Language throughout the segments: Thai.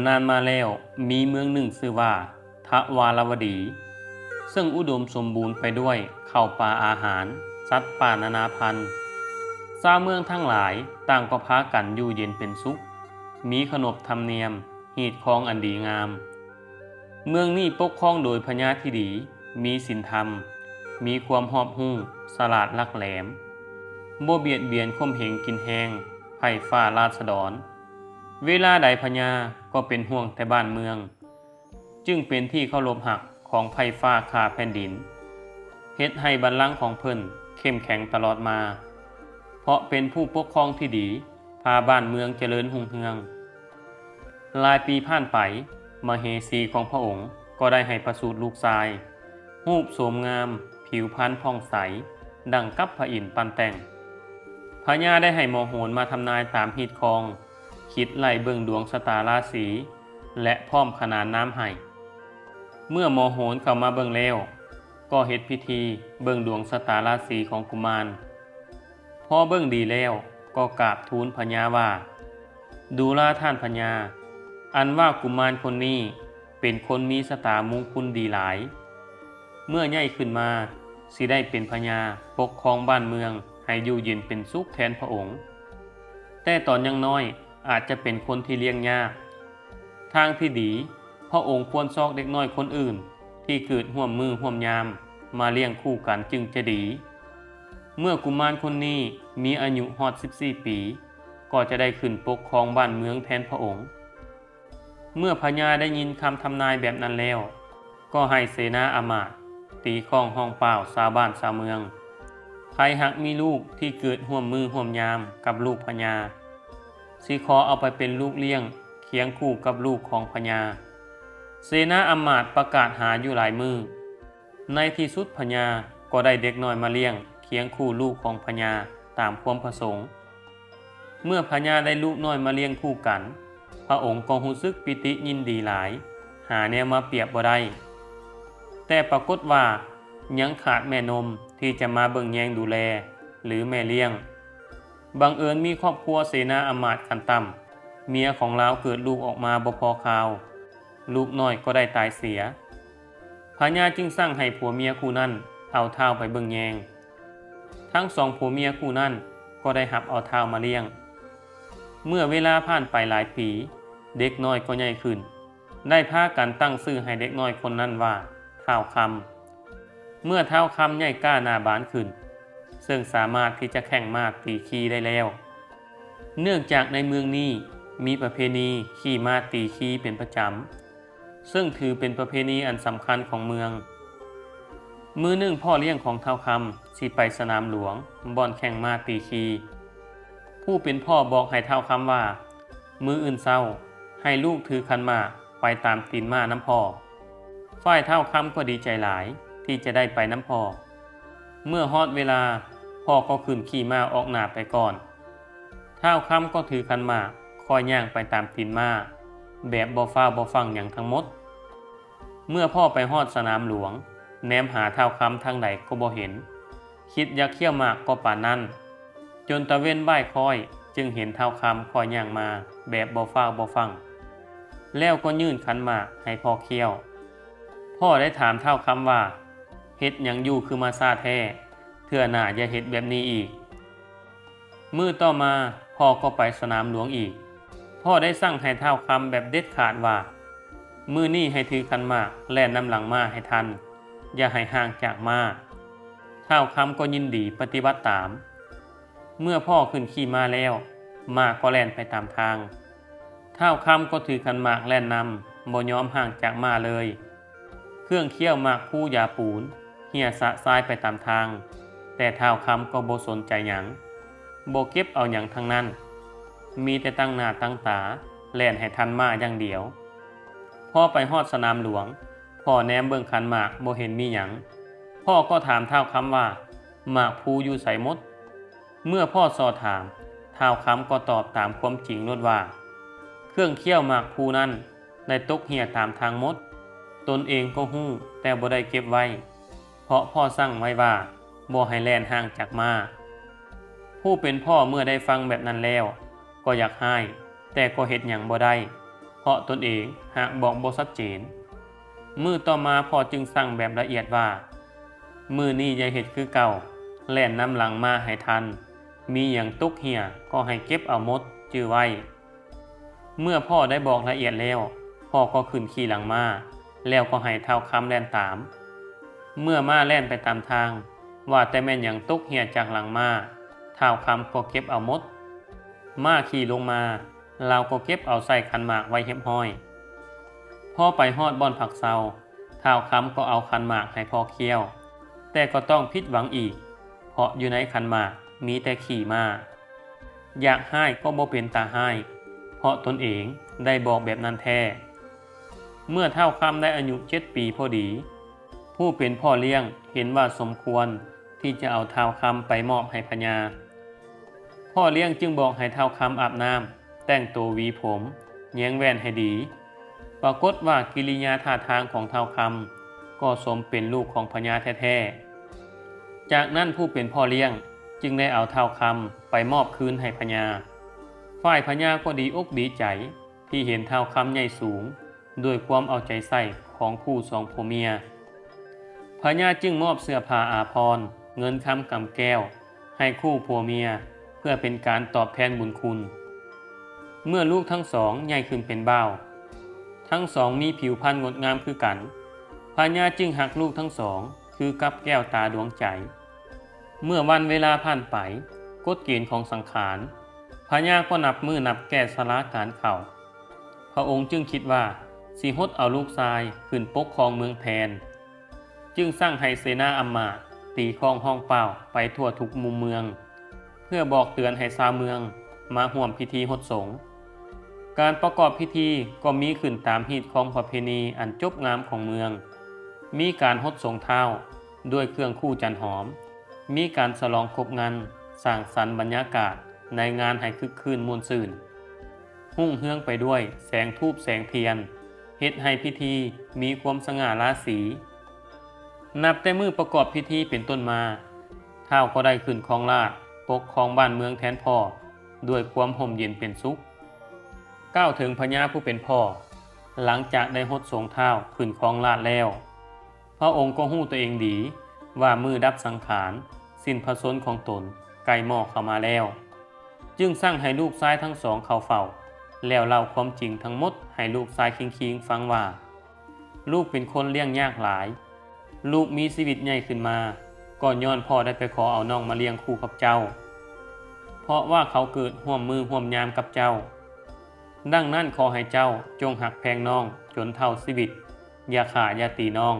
ำนานมาแล้วมีเมืองหนึ่งชื่อว่าทวารวดีซึ่งอุดมสมบูรณ์ไปด้วยข้าวปลาอาหารสัตว์ป่านานาพันธุ์ชาวเมืองทั้งหลายต่างก็พากันอยู่เย็นเป็นสุขมีขนบธรรมเนียมหีดคองอันดีงามเมืองนี้ปกครองโดยพญาธิดีมีศีลธรรมมีความรอบรู้ฉลาดลักแหลมบ่เบียดเบียนข่มเหงกินแหงไผ่ฟ้าราษฎรเวลาใดพญาก็เป็นห่วงแต่บ้านเมืองจึงเป็นที่เคารพหักของไผ่ฟ้าคาแผ่นดินเฮ็ดให้บัลลังก์ของเพิ่นเข้มแข็งตลอดมาเพราะเป็นผู้ปกครองที่ดีพาบ้านเมืองเจริญรุ่งเรืองหลายปีผ่านไปมเหสีของพระองค์ก็ได้ให้ประสูติลูกชายรูปโสมงามผิวพรรณผ่องใสดังกับพระอินทร์ปันแต่งพญาได้ให้หมอโหรมาทำนายตามหีดคองคิดไล่เบิ่งดวงชะตาราศีและพร้อมขนานน้ำให้เมื่อหมอโหรเข้ามาเบิ่งแล้วก็เฮ็ดพิธีเบิ่งดวงชะตาราศีของกุมารพอเบิ่งดีแล้วก็กราบทูลพญาว่าดูลาท่านพญาอันว่ากุมารคนนี้เป็นคนมีชะตามงคลดีหลายเมื่อใหญ่ขึ้นมาสิได้เป็นพญาปกครองบ้านเมืองให้อยู่เย็นเป็นสุขแทนพระองค์แต่ตอนยังน้อยอาจจะเป็นคนที่เลี้ยงยากทางที่ดีพระองค์ควรซอกเด็กน้อยคนอื่นที่เกิดร่วมมือร่วมยามมาเลี้ยงคู่กันจึงจะดีเมื่อกุมารคนนี้มีอายุฮอด14 ปีก็จะได้ขึ้นปกครองบ้านเมืองแทนพระองค์เมื่อพญาได้ยินคำทำนายแบบนั้นแล้วก็ให้เสนาอามาตย์ตีข้องห้องเปล่าชาวบ้านชาวเมืองใครหากมีลูกที่เกิดร่วมมือร่วมยามกับลูกพญาสิขอเอาไปเป็นลูกเลี้ยงเคียงคู่กับลูกของพญาเสนาอามาตย์ประกาศหาอยู่หลายมือในที่สุดพญาก็ได้เด็กน้อยมาเลี้ยงเคียงคู่ลูกของพญาตามความประสงค์เมื่อพญาได้ลูกน้อยมาเลี้ยงคู่กันพระองค์ก็รู้สึกปิติยินดีหลายหาแนวมาเปรียบบ่ได้แต่ปรากฏว่ายังขาดแม่นมที่จะมาเบิ่งแยงดูแลหรือแม่เลี้ยงบังเอิญมีครอบครัวเสนาอามาตย์ขั้นต่ำเมียของลาวเกิดลูกออกมาบ่พอคราวลูกน้อยก็ได้ตายเสียพญาจึงสั่งให้ผัวเมียคู่นั้นเอาเท้าไปเบิ่งแยงทั้งสองผัวเมียคู่นั้นก็ได้หับเอาเท้ามาเลี้ยงเมื่อเวลาผ่านไปหลายปีเด็กน้อยก็ใหญ่ขึ้นได้พากันตั้งชื่อให้เด็กน้อยคนนั้นว่าท้าวคำเมื่อท้าวคำใหญ่กล้าหน้าบานขึ้นซึ่งสามารถที่จะแข่งม้าตีขี้ได้แล้วเนื่องจากในเมืองนี้มีประเพณีขี่ม้าตีขี้เป็นประจำซึ่งถือเป็นประเพณีอันสำคัญของเมืองมื้อหนึ่งพ่อเลี้ยงของท้าวคำสิไปสนามหลวงบ่อนแข่งม้าตีขี้ผู้เป็นพ่อบอกให้ท้าวคำว่ามื้ออื่นเช้าให้ลูกถือขันหมากไปตามตีนม้าน้ำพ่อฝ่ายท้าวคำก็ดีใจหลายที่จะได้ไปน้ำพ่อเมื่อฮอดเวลาพ่อก็ขึ้นขี่ม้าออกหน้าไปก่อนท้าวคำก็ถือขันหมากคอยย่างไปตามตีนม้าแบบบ่ฟ้าวบ่ฟังอย่างทั้งหมดเมื่อพ่อไปฮอดสนามหลวงแนมหาท้าวคำทางใดก็บ่เห็นคิดอยากเขี่ยวหมากก็ป่านนั้นจนตะเว้นบ่ายคอยจึงเห็นท้าวคำคอยย่างมาแบบบ่ฟ้าวบ่ฟังแล้วก็ยื่นขันหมากให้พ่อเคี่ยวพ่อได้ถามท้าวคำว่าเฮ็ดหยังอยู่คือมาซาแท้เทื่อหน้าอย่าเฮ็ดแบบนี้อีกมื้อต่อมาพ่อก็ไปสนามหลวงอีกพ่อได้สั่งให้ท้าวคำแบบเด็ดขาดว่ามื้อนี้ให้ถือขันหมากแล่นนำหลังม้าให้ทันอย่าให้ห่างจากม้าท้าวคำก็ยินดีปฏิบัติตามเมื่อพ่อขึ้นขี่ม้าแล้วม้าก็แล่นไปตามทางท้าวคำก็ถือขันหมากแล่นนำบ่ยอมห่างจากม้าเลยเครื่องเคี่ยวหมากคู่ยาปูนเหี่ยสะทรายไปตามทางแต่ท้าวคำก็บ่สนใจหยังบ่เก็บเอาหยังทั้งนั้นมีแต่ตั้งหน้าตั้งตาแล่นให้ทันม้าอย่างเดียวพ่อไปฮอดสนามหลวงพ่อแนมเบิ่งขันหมากบ่เห็นมีหยังพ่อก็ถามท้าวคำว่าหมากภูอยู่ไสหมดเมื่อพ่อสอบถามท้าวคำก็ตอบตามความจริงโลดว่าเครื่องเคี่ยวหมากภูนั้นได้ตกเหี่ยตามทางหมดตนเองก็ฮู้แต่บ่ได้เก็บไว้เพราะพ่อสั่งไว้ว่าบ่ให้แล่นห่างจากม้าผู้เป็นพ่อเมื่อได้ฟังแบบนั้นแล้วก็อยากให้แต่ก็เฮ็ดหยังบ่ได้ เพราะตนเองหากบอกบ่ชัดเจนมือต่อมาพ่อจึงสั่งแบบละเอียดว่ามือนี้อย่าเฮ็ดคือเก่าแล่นน้ำหลังมาให้ทันมีอย่างตกเหี่ยก็ให้เก็บเอาหมดจื้อไว้เมื่อพ่อได้บอกละเอียดแล้วพ่อก็ขึ้นขี่หลังมาแล้วก็ให้เท้าคำแล่นตามเมื่อม้าแล่นไปตามทางว่าแต่แม่นอย่างตกเหี่ยจากหลังม้าเท้าคำก็เก็บเอาหมดม้าขี่ลงมาเราก็เก็บเอาใส่ขันหมากไว้เรียบร้อยพ่อไปฮอดบ่อนผักเซาเท้าคำก็เอาขันหมากให้พ่อเคี่ยวแต่ก็ต้องผิดหวังอีกเพราะอยู่ในขันหมากมีแต่ขี่ม้าอยากให้ก็บ่เป็นตาให้เพราะตนเองได้บอกแบบนั้นแท้เมื่อเท่าคำได้อายุ7 ปีพอดีผู้เป็นพ่อเลี้ยงเห็นว่าสมควรที่จะเอาเท่าคำไปมอบให้พญาพ่อเลี้ยงจึงบอกให้เท่าคำอาบน้ำแต่งตัวหวีผมแย้งแว่นให้ดีปรากฏว่ากิริยาท่าทางของเท่าคำก็สมเป็นลูกของพญาแท้ๆจากนั้นผู้เป็นพ่อเลี้ยงจึงได้เอาเท่าคำไปมอบคืนให้พญาฝ่ายพญาก็ดีอกดีใจที่เห็นเท่าคำใหญ่สูงด้วยความเอาใจใส่ของคู่สองผัวเมียพญาจึงมอบเสื้อผ้าอาภรณ์เงินคำกำแก้วให้คู่ผัวเมียเพื่อเป็นการตอบแทนบุญคุณเมื่อลูกทั้งสองใหญ่ขึ้นเป็นบ่าวทั้งสองมีผิวพรรณงดงามคือกันพญาจึงหักลูกทั้งสองคือกับแก้วตาดวงใจเมื่อวันเวลาผ่านไปกฎเกณฑ์ของสังขารพญาก็นับมือนับแก่สละการเข่าพระองค์จึงคิดว่าสิฮดเอาลูกชายขึ้นปกครองเมืองแทนจึงสร้างให้เสนาอำมาตย์ตีข้องห้องเปล่าไปทั่วทุกมุมเมืองเพื่อบอกเตือนให้ชาวเมืองมาร่วมพิธีฮดสงฆ์การประกอบพิธีก็มีขึ้นตามฮีตของประเพณีอันจบงามของเมืองมีการฮดสงฆ์เท้าด้วยเครื่องคู่จันหอมมีการฉลองครบงานสร้างสรรค์บรรยากาศในงานให้คึกคืนม่วนซื่นหุ่งเฮืองไปด้วยแสงธูปแสงเทียนเฮ็ดให้พิธีมีความสง่าราศีนับแต่มือประกอบพิธีเป็นต้นมาท้าวก็ได้ขึ้นครองราชย์ปกครองบ้านเมืองแทนพ่อด้วยความห่มเย็นเป็นสุขก้าวถึงพญาผู้เป็นพ่อหลังจากได้ฮดสงฆ์ท้าวขึ้นครองราชย์แล้วพระองค์ก็ฮู้ตัวเองดีว่ามือดับสังขารสิ้นพระชนม์ของตนใกล้หม้อเข้ามาแล้วจึงสั่งให้ลูกชายทั้งสองเข้าเฝ้าแล้วเล่าความจริงทั้งหมดให้ลูกชายคิงๆฟังว่าลูกเป็นคนเลี้ยงยากหลายลูกมีชีวิตใหญ่ขึ้นมาก็ย้อนพ่อได้ไปขอเอาน้องมาเลี้ยงคู่กับเจ้าเพราะว่าเขาเกิดร่วมมือร่วมยามกับเจ้าดังนั้นขอให้เจ้าจงหักแพงน้องจนเท่าชีวิตอย่าฆ่าอย่าตีน้อง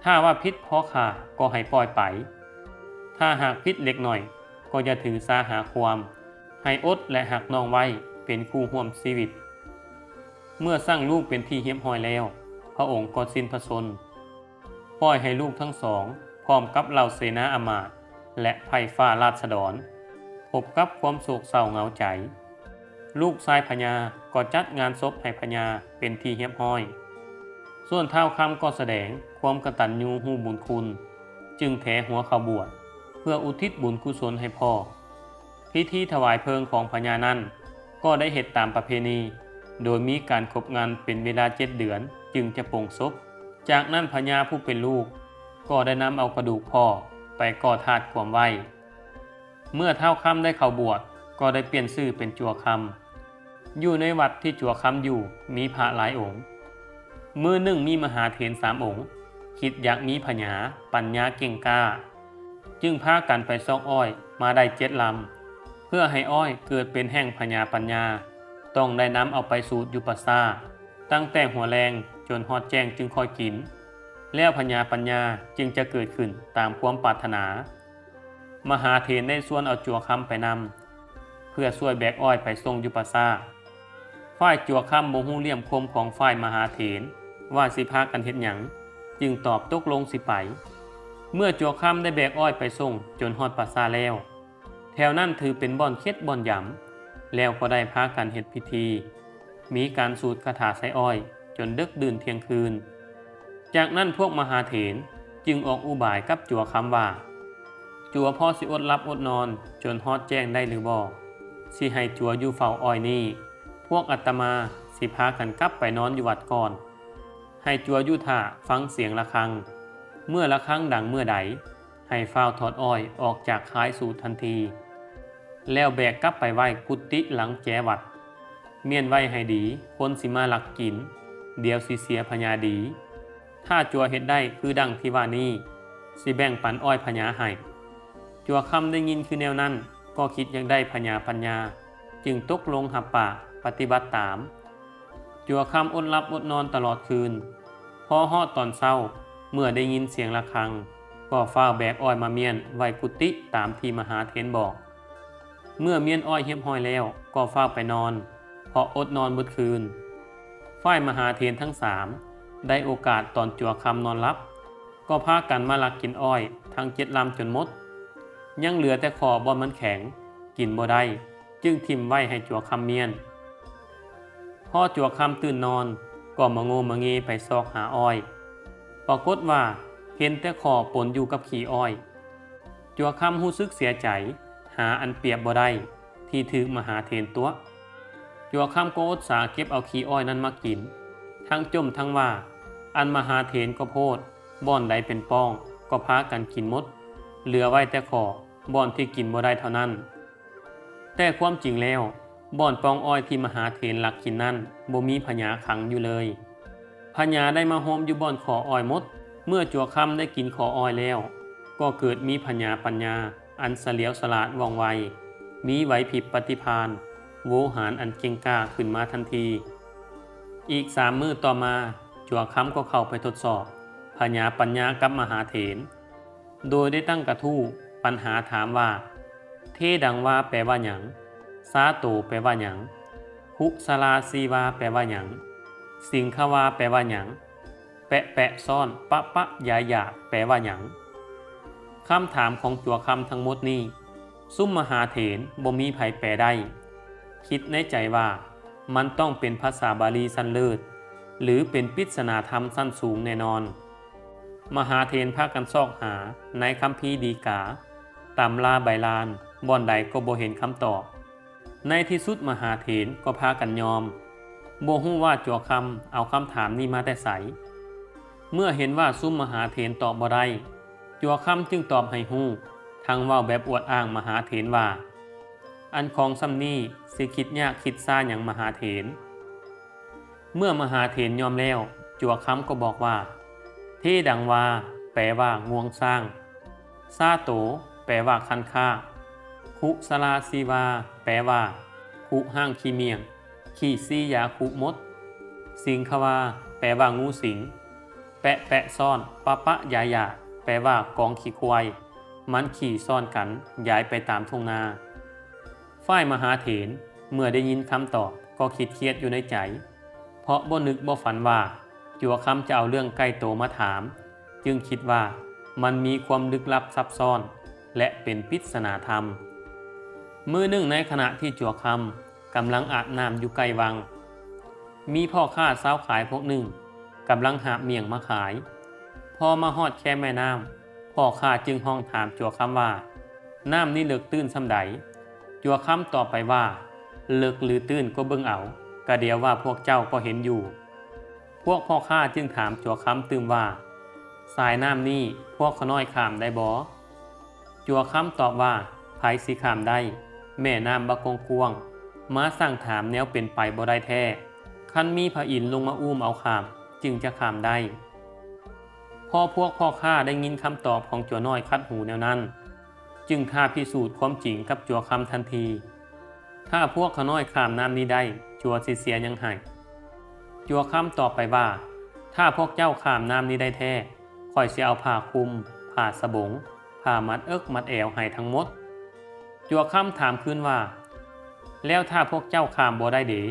ถ้าว่าพิษเพราะฆ่าก็ให้ปล่อยไปถ้าหากพิษเล็กหน่อยก็อย่าถือสาหาความให้อดและหักน้องไว้เป็นคู่ร่วมชีวิตเมื่อสร้างลูกเป็นที่เรียบร้อยแล้วพระองค์ก็สิ้นพระชนม์ปล่อยให้ลูกทั้งสองพร้อมกับเหล่าเสนาอมาตย์และไพร่ฟ้าราษฎรพบกับความโศกเศร้าเหงาใจลูกชายพญาก็จัดงานศพให้พญาเป็นที่เรียบร้อยส่วนท้าวคำก็แสดงความกตัญญูรู้บุญคุณจึงแถหัวเข้าบวชเพื่ออุทิศบุญกุศลให้พ่อพิธีถวายเพลิงของพญานั้นก็ได้เหตุตามประเพณีโดยมีการครบงานเป็นเวลา7 เดือนจึงจะปลงศพจากนั้นพญาผู้เป็นลูกก็ได้นำเอากระดูกพ่อไปก่อธาตุความไว้เมื่อท้าวคำได้เข้าบวชก็ได้เปลี่ยนชื่อเป็นจั่วคำอยู่ในวัดที่จั่วคำอยู่มีพระหลายองค์มือหนึ่งมีมหาเถร3 องค์คิดอยากมีพญาปัญญาเก่งกล้าจึงพากันไปซอกอ้อยมาได้7 ลำเพื่อให้อ้อยเกิดเป็นแห่งพญาปัญญาต้องได้นำเอาไปสูตรอยู่ปัสสาตั้งแต่หัวแรงจนฮอดแจ้งจึงค่อยกินแล้วพญาปัญญาจึงจะเกิดขึ้นตามความปรารถนามหาเถรได้ส่วนเอาจั่วคำไปนำเพื่อช่วยแบกอ้อยไปส่งอยู่ปัสสาฝ่ายจั่วคำบ่ฮู้เหลี่ยมคมของฝ่ายมหาเถรว่าสิพากันเฮ็ดหยังจึงตอบตกลงสิไปเมื่อจั่วคำได้แบกอ้อยไปส่งจนฮอดปัสสาแล้วแถวนั้นถือเป็นบ่อนเค็ดบ่อนหยำแล้วก็ได้พากันเฮ็ดพิธีมีการสูดคาถาใส่อ้อยจนดึกดื่นเที่ยงคืนจากนั้นพวกมหาเถรจึงออกอุบายกับจั่วคำว่าจั่วพ่อสิอดรับอดนอนจนฮอดแจ้งได้หรือบ่สิให้จั่วอยู่เฝ้าอ้อยนี้พวกอาตมาสิ สิพากันกลับไปนอนอยู่วัดก่อนให้จัวยุท่าฟังเสียงระฆังเมื่อระฆังดังเมื่อใดให้ฟ้าวถอดอ้อยออกจากคายสูตรทันทีแล้วแบกกลับไปไหว้กุฏิหลังแจวัดเมียนไว้ให้ดีคนสิมาลักกินเดี๋ยวสิเสียพญาดีถ้าจัวเฮ็ดได้คือดังที่ว่านี้สิแบ่งปันอ้อยพญาให้จัวคำได้ยินคือแนวนั้นก็คิดยังได้พญาปัญญาจึงตกลงหับปากปฏิบัติตามจัวคำอดหลับอดนอนตลอดคืนพอฮอดตอนเช้าเมื่อได้ยินเสียงระฆังก็ฟ้าวแบกอ้อยมาเมียนไว้กุฏิตามที่มหาเถรบอกเมื่อเมียนอ้อยเรียบร้อยแล้วก็ฟ้าวไปนอนเพราะอดนอนมื้อคืนฝ่ายมหาเถรทั้งสามได้โอกาสตอนจัวคำนอนหลับก็พากันมาลักกินอ้อยทั้ง7 ลำจนหมดยังเหลือแต่คอบอนมันแข็งกินบ่ได้จึงทิ่มไว้ให้จัวคำเมียนพอจัวคำตื่นนอนก็มาโงมาเงไปซอกหาอ้อยปรากฏว่าเห็นแต่คอปนอยู่กับขี้อ้อยจัวคำรู้สึกเสียใจหาอันเปรียบบ่ได้ที่ถึกมหาเถรตัวจัวคำก็อดสาเก็บเอาขี้อ้อยนั้นมากินทั้งจมทั้งว่าอันมหาเถรก็โพดบ่อนใดเป็นป้องก็พากันกินหมดเหลือไว้แต่คอบ่อนที่กินบ่ได้เท่านั้นแต่ความจริงแล้วบ่อนปองอ้อยที่มหาเถรลักกินนั้นบ่มีพญาขังอยู่เลยพญาได้มาโฮมอยู่บ่อนขออ้อยหมดเมื่อจัวคำได้กินขออ้อยแล้วก็เกิดมีพญาปัญญาอันเฉลียวฉลาดว่องไวมีไหวพริบปฏิภาณโวหารอันเก่งกล้าขึ้นมาทันทีอีก3 มื้อต่อมาจัวคำก็เข้าไปทดสอบพญาปัญญากับมหาเถรโดยได้ตั้งกระทู้ปัญหาถามว่าเทดังว่าแปลว่าหยังสาโตแปลว่าหยังคุสลาซีวาแปลว่าหยังสิงขวาแปลว่าหยังแปะแปะซ่อนปะปะยายาแปลว่าหยังคำถามของจัวคำทั้งหมดนี้ซุ่มมหาเถรบ่มีไผแปลได้คิดในใจว่ามันต้องเป็นภาษาบาลีสั้นเลิศหรือเป็นปริศนาธรรมสั้นสูงแน่นอนมหาเถรพากันซอกหาในคัมภีร์ดีกาตำราใบลานบ่อนใดก็บ่เห็นคำตอบในที่สุดมหาเถรก็พากันยอมบ่ฮู้ว่าจัวคำเอาคำถามนี้มาแต่ไสเมื่อเห็นว่าซุ่มมหาเถรตอบบ่ได้จัวคำจึงตอบให้ฮู้ทั้งเว้าแบบอวดอ้างมหาเถรว่าอันของซำนี้สิคิดยากคิดซ่าหยังมหาเถรเมื่อมหาเถรยอมแล้วจัวคำก็บอกว่าเทดังว่าแปลว่างวงสร้างซาโตแปลว่าคันค่าคุสลาซีวาแปลว่าคุห้างขี้เมียงขี้ซียาคุมดสิงขวาแปลว่างูสิงแปะแปะซ่อนปะปะยายาแปลว่ากองขี้ควายมันขี่ซ่อนกันย้ายไปตามทุ่งนาฝ่ายมหาเถรเมื่อได้ยินคำตอบก็คิดเครียดอยู่ในใจเพราะบ่นึกบ่ฝันว่าจัวคำจะเอาเรื่องใกล้โตมาถามจึงคิดว่ามันมีความลึกลับซับซ้อนและเป็นปริศนาธรรมมื้อหนึ่งในขณะที่จัวคำกำลังอาบน้ำอยู่ใกล้วังมีพ่อค้าสาวขายพวกหนึ่งกำลังหาเมี่ยงมาขายพอมาฮอดแค่แม่น้ำพ่อค้าจึงห้องถามจัวคำว่าน้ำนี่เลิกตื้นส่ำใดจัวคำตอบไปว่าเลิกหรือตื้นก็เบิ่งเอากะเดียวว่าพวกเจ้าก็เห็นอยู่พวกพ่อค้าจึงถามจัวคำตื่มว่าสายน้ำนี่พวกขน้อยข้ามได้บ่จัวคำตอบว่าไผสิข้ามได้แม่น้ำบะกงกวงมาสั่งถามแนวเป็นไปบ่ได้แท้คันมีพระอินทร์ลงมาอุ้มเอาข้ามจึงจะข้ามได้พอพวกพ่อค้าได้ยินคำตอบของจัวน้อยคัดหูแนวนั้นจึงท้าพิสูจน์ความจริงกับจัวคำทันทีถ้าพวกขน้อยข้ามน้ำนี้ได้จัวสิเสียยังให้จัวคำตอบไปว่าถ้าพวกเจ้าข้ามน้ำนี้ได้แท้ค่อยสิเอาผ้าคลุมผ้าสบงผ้ามัดเอิกมัดแอวให้ทั้งหมดจัวคำถามคืนว่าแล้วถ้าพวกเจ้าข้ามบ่ได้เด๋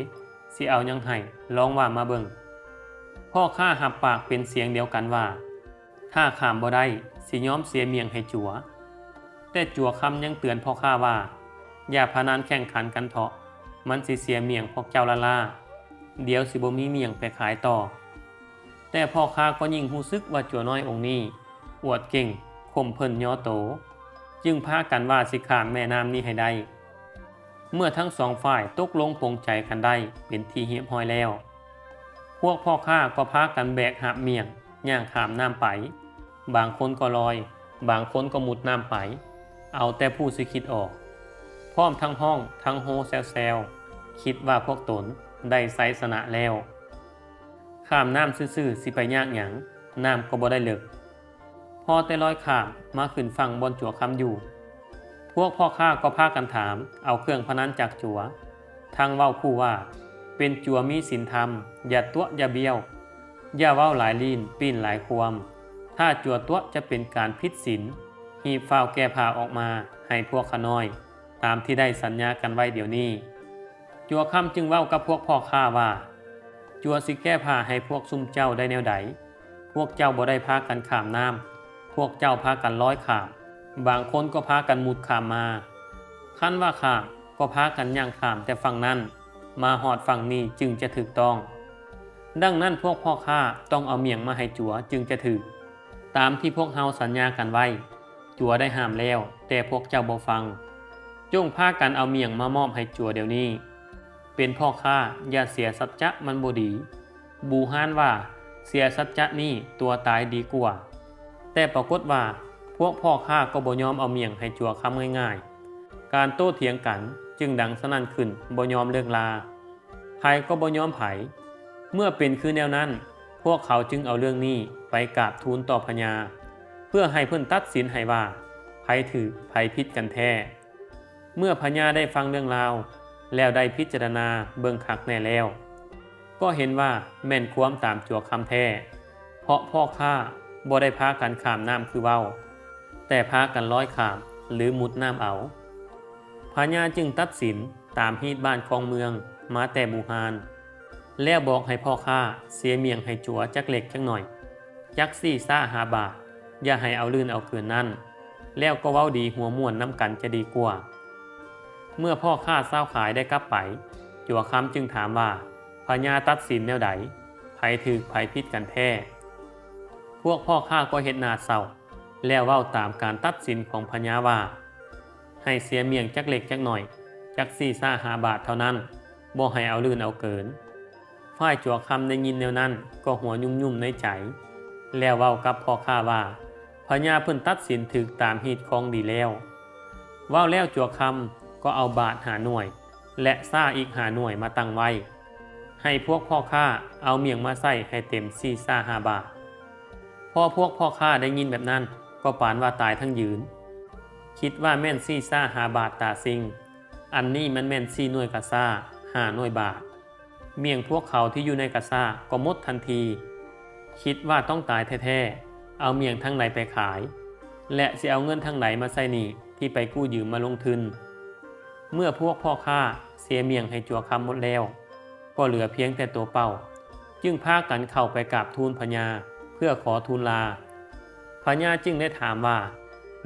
สิเอายังให้ลองว่ามาเบิ่งพ่อข้าหับปากเป็นเสียงเดียวกันว่าถ้าข้ามบ่ได้สิยอมเสียเมียงให้จัวแต่จัวคำยังเตือนพ่อข้าว่าอย่าพนันแข่งขันกันเถาะมันสิเสียเมียงพวกเจ้าละล่าเดี๋ยวสิบ่มีเมียงไปขายต่อแต่พ่อข้าก็ยิ่งรู้สึกว่าจัวน้อยองค์นี้อวดเก่งข่มเพิ่นย่อโตจึงพากันว่าสิข้ามแม่น้ำนี้ให้ได้ เมื่อทั้งสองฝ่ายตกลงปลงใจกันได้เป็นที่เรียบร้อยแล้ว พวกพ่อค้าก็พากันแบกหาบเมียงย่างข้ามน้ำไปบางคนก็ลอยบางคนก็มุดน้ำไปเอาแต่ผู้สิคิดออกพร้อมทั้งห้องทั้งโฮแซวๆคิดว่าพวกตนได้ไซสนะแล้วข้ามน้ำซื่อๆสิไปยากหยังน้ำก็บ่ได้เลิกพอแต่ลอยข้ามมาขึ้นฝั่งบนจั่วคำอยู่พวกพ่อค้าก็พากันถามเอาเครื่องพนันจากจั่วทางเว้าคู่ว่าเป็นจั่วมีศีลธรรมอย่าตัวอย่าเบี้ยวอย่าเว้าหลายลีนปีนหลายความถ้าจั่วตัวจะเป็นการผิดศีลหีบฝ้าวแก้ผ้าออกมาให้พวกขน้อยตามที่ได้สัญญากันไว้เดี๋ยวนี้จั่วคำจึงเว้ากับพวกพ่อค้าว่าจั่วสิแก้ผ้าให้พวกซุ่มเจ้าได้แนวใดพวกเจ้าบ่ได้พากันข้ามน้ำพวกเจ้าพากันลอยข้ามบางคนก็พากันมุดข้ามมาคันว่าข้ามก็พากันย่างข้ามแต่ฝั่งนั้นมาหอดฝั่งนี้จึงจะถูกต้องดังนั้นพวกพ่อค้าต้องเอาเมียงมาให้จั่วจึงจะถูกตามที่พวกเฮาสัญญากันไว้จั่วได้ห้ามแล้วแต่พวกเจ้าบ่ฟังจงพากันเอาเมียงมามอบให้จั่วเดี๋ยวนี้เป็นพ่อค้าอย่าเสียสัจจะมันบ่ดีบูฮานว่าเสียสัจจะนี่ตัวตายดีกว่าแต่ปรากฏว่าพวกพ่อค้าก็บ่ยอมเอาเมียงให้จั่วคำง่ายๆการโต้เถียงกันจึงดังสนั่นขึ้นบ่ยอมเลิกลาไผก็บ่ยอมไผเมื่อเป็นคือแนวนั้นพวกเขาจึงเอาเรื่องนี้ไปกราบทูลต่อพญาเพื่อให้เพิ่นตัดสินให้ว่าไผถือไผผิดกันแท้เมื่อพญาได้ฟังเรื่องราวแล้วได้พิจารณาเบิ่งคักแน่แล้วก็เห็นว่าแม่นความตามจั่วคำแท้เพราะพ่อค้าบ่ได้พากันข้ามน้ำคือเว้าแต่พากันลอยข้ามหรือมุดน้ำเอาพญาจึงตัดสินตามฮีตบ้านของเมืองมาแต่บูฮานแล้วบอกให้พ่อค้าเสียเมียงให้จั่วจักเล็กจักหน่อยจักซี่ซ่าหาบาทอย่าให้เอาลื่นเอาเกินนั่นแล้วก็เว้าดีหัวม่วนน้ำกันจะดีกว่าเมื่อพ่อค้าเศร้าขายได้กลับไปจั่วคำจึงถามว่าพญาตัดสินแนวใดไผถือไผผิดกันแท้พวกพ่อค้าก็เฮ็ดหน้าเศร้าแล้วเว้าตามการตัดสินของพญาว่าให้เสียเมียงจักเล็กจักหน่อยจักซี่ซ่าหาบาทเท่านั้นบ่ให้เอาลื่นเอาเกินฝ่ายจั่วคำได้ยินแนวนั้นก็หัวยุ่มๆในใจแล้วเว้ากับพ่อค้าว่าพญาเพิ่นตัดสินถูกตามฮีตของดีแล้วเว้าแล้วจั่วคำก็เอาบาทหาหน่วยและซ่าอีกหาหน่วยมาตั้งไว้ให้พวกพ่อค้าเอาเมียงมาใส่ให้เต็มซี่ซ่าหาบาทพอพวกพ่อค้าได้ยินแบบนั้นก็ปานว่าตายทั้งยืนคิดว่าแม่นซี่ซ่าหาบาทตาซิงอันนี้มันแม่นซี่หน่วยกะซ่าหาหน่วยบาทเมียงพวกเขาที่อยู่ในกะซ่าก็หมดทันทีคิดว่าต้องตายแท้ๆเอาเมียงทั้งไหนไปขายและสิเอาเงินทั้งไหนมาใส่หนี้ที่ไปกู้ยืมมาลงทุนเมื่อพวกพ่อค้าเสียเมียงให้จั่วคำหมดแล้วก็เหลือเพียงแต่ตัวเป่าจึงพากันเข้าไปกราบทูลพญาเพื่อขอทูลลาพญาจึงได้ถามว่า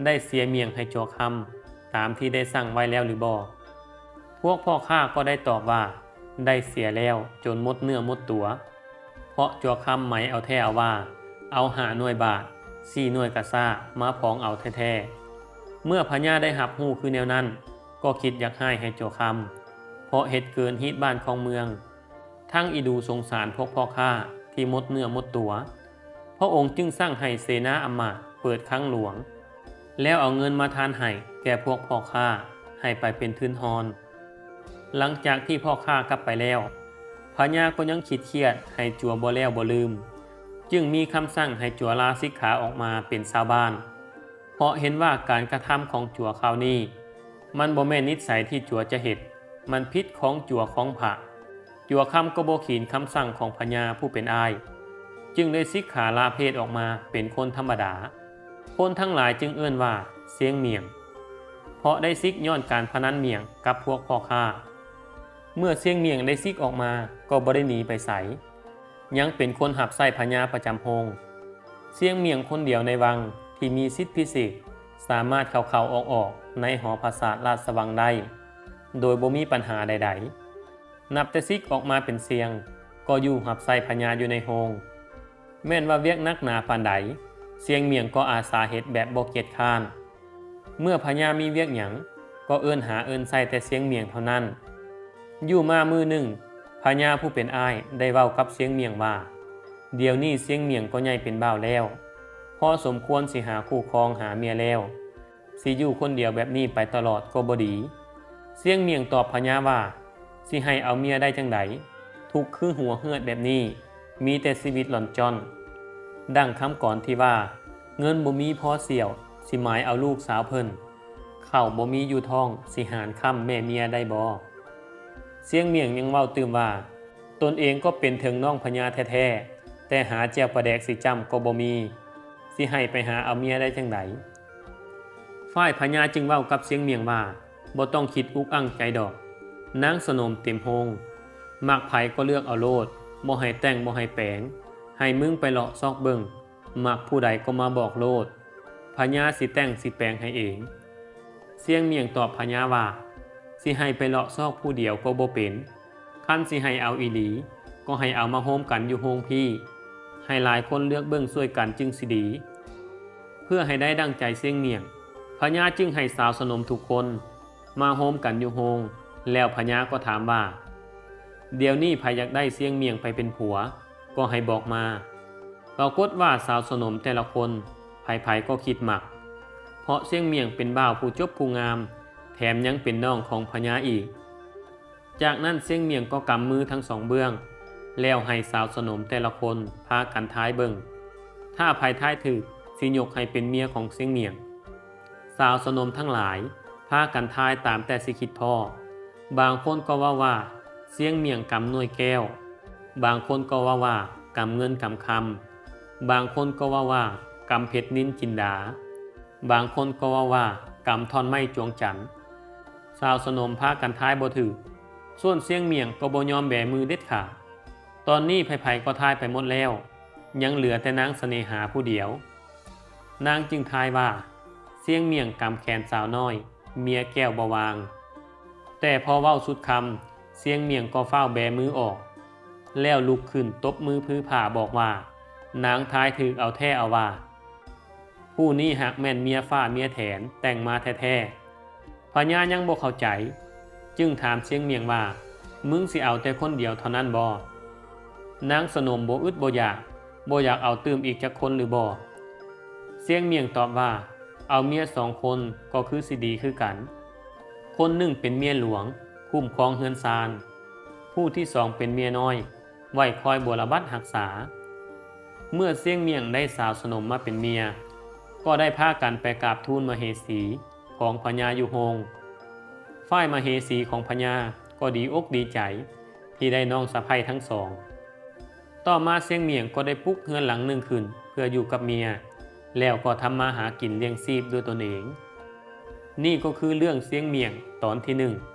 ได้เสียเมียงให้จั่วคำตามที่ได้สั่งไว้แล้วหรือบ่พวกพ่อค้าก็ได้ตอบว่าได้เสียแล้วจนหมดเนื้อหมดตัวเพราะจั่วคำไหมเอาแท้เอาว่าเอาหาหน่วยบาท4หน่วยกะซ่ามาพ้องเอาแท้ๆเมื่อพญาได้หับหู้คือแนวนั้นก็คิดอยากให้จั่วคำเพราะเหตุเกินฮีตบ้านของเมืองทั้งอีดูสงสารพวกพ่อค้าที่หมดเนื้อหมดตัวพระองค์จึงสร้างให้เสนาอำมาตย์เปิดครั้งหลวงแล้วเอาเงินมาทานให้แก่พวกพ่อค้าให้ไปเป็นทุนฮอนหลังจากที่พ่อค้ากลับไปแล้วพญาก็ยังคิดเครียดให้จั่วบ่แล้วบ่ลืมจึงมีคำสั่งให้จั่วลาสิกขาออกมาเป็นชาวบ้านเพราะเห็นว่าการกระทำของจั่วคราวนี้มันบ่แม่นนิสัยที่จั่วจะเฮ็ดมันผิดของจั่วของพระจั่วคำก็บ่ขีนคำสั่งของพญาผู้เป็นอ้ายจึงได้สิกขาลาเพศออกมาเป็นคนธรรมดาคนทั้งหลายจึงเอื้อนว่าเสียงเมียงเพราะได้ซิกย้อนการพนันเมียงกับพวกพ่อค้าเมื่อเสียงเมียงได้ซิกออกมาก็บ่ได้หนีไปไสยังเป็นคนหับไส้พญาประจำโฮงเสียงเมียงคนเดียวในวังที่มีสิทธิพิเศษสามารถเข้าๆออกๆในหอปราสาทราชวังได้โดยบ่มีปัญหาใดๆนับแต่ซิกออกมาเป็นเสียงก็อยู่หับไส้พญาอยู่ในโฮงแม่นว่าเวียกนักหนาปานใดเสียงเมียงก็อาสาเฮ็ดแบบบ่เกียจคร้านเมื่อพญามีเวียกหยัง ก็เอิ้นหาเอิ้นใส่แต่เสียงเมียงเท่านั้นอยู่มามือหนึ่งพญาผู้เป็นอ้ายได้เว้ากับเสียงเมียงว่าเดี๋ยวนี้เสียงเมียงก็ใหญ่เป็นบ่าวแล้วพอสมควรสิหาคู่ครองหาเมียแล้วสิอยู่คนเดียวแบบนี้ไปตลอดก็บ่ดีเสียงเมียงตอบพญาว่าสิให้เอาเมียได้จังไดทุกข์คือหัวเหือดแบบนี้มีแต่ชีวิตหล่อนจ้อนดังคำก่อนที่ว่าเงินบ่มีพอเสี่ยวสิหมายเอาลูกสาวเพิ่นข้าวบ่มีอยู่ท้องสิหารค่ำแม่เมียได้บ่เสียงเมียงยังเว้าตื่มว่าตนเองก็เป็นถึงน้องพญาแท้ๆแต่หาแจวปลาแดกสิจำก็บ่มีสิให้ไปหาเอาเมียได้จังไดฝ่ายพญาจึงเว้ากับเสียงเมียงว่าบ่ต้องคิดอุกอั้งใจดอกนางสนมเต็มโฮงมักไผก็เลือกเอาโลดบ่ให้แต่งบ่ให้แปลงให้มึงไปเลาะซอกเบิ่งมักผู้ใดก็มาบอกโลดพญาสิแต่งสิแปลงให้เองเสียงเมียงตอบพญาว่าสิให้ไปเลาะซอกผู้เดียวก็บ่เป็นคันสิให้เอาอีหลีก็ให้เอามาโฮมกันอยู่โฮงพี่ให้หลายคนเลือกเบิ่งช่วยกันจึงสิดีเพื่อให้ได้ดังใจเสียงเมียงพญาจึงให้สาวสนมทุกคนมาโฮมกันอยู่โฮงแล้วพญาก็ถามว่าเดี๋ยวนี้ใครอยากได้เสียงเมียงไปเป็นผัวก็ให้บอกมาปรากฏว่าสาวสนมแต่ละคนไผๆก็คิดหมักเพราะเสียงเมียงเป็นบ่าวผู้จบผู้งามแถมยังเป็นน้องของพญาอีกจากนั้นเสียงเมียงก็กำมือทั้งสองเบื้องแล้วให้สาวสนมแต่ละคนพากันท้ายเบิ่งถ้าไผท้ายถึกสิยกให้เป็นเมียของเสียงเมียงสาวสนมทั้งหลายพากันท้ายตามแต่สิคิดพ่อบางคนก็ว่าเสียงเมียงกำหน่วยแก้วบางคนก็ว่ากำเงินกำคำบางคนก็ว่ากำเพชรนิ้นจินดาบางคนก็ว่ากำท่อนไม้จวงจันทร์สาวสนมพากันท้ายบ่ถือส่วนเสียงเมียงก็บ่ยอมแบมือเด็ดขาดตอนนี้ไผๆก็ทายไปหมดแล้วยังเหลือแต่นางเสน่หาผู้เดียวนางจึงทายว่าเสียงเมียงกำแขนสาวน้อยเมียแก้วบ่วางแต่พอเว้าสุดคำเสียงเมียงก็เฝ้าแบมือออกแล้วลุกขึ้นตบมือพื้ผ่าบอกว่านางทายถือเอาแท้เอาว่าผู้นี้หากแม่นเมียฟ้าเมียแถนแต่งมาแท้ๆพญายังบ่เข้าใจจึงถามเสียงเมียงว่ามึงสิเอาแต่คนเดียวเท่านั้นบ่นางสนมบ่อึดบ่อยากเอาตื่มอีกจักคนหรือบ่เสียงเมียงตอบว่าเอาเมีย2 คนก็คือสิดีคือกันคนหนึ่งเป็นเมียหลวงคุ้มครองเฮือนซานผู้ที่2เป็นเมียน้อยไว้คอยบวรบัดรักษาเมื่อเสียงเมียงได้สาวสนมมาเป็นเมียก็ได้พากันไปกราบทูลมเหสีของพญาอยู่โฮงฝ่ายมเหสีของพญาก็ดีอกดีใจที่ได้น้องสะใภ้ทั้งสองต่อมาเสียงเมียงก็ได้ปลุกเฮือนหลังหนึ่งขึ้นเพื่ออยู่กับเมียแล้วก็ทำมาหากินเลี้ยงชีพด้วยตนเองนี่ก็คือเรื่องเสียงเมียงตอนที่ 1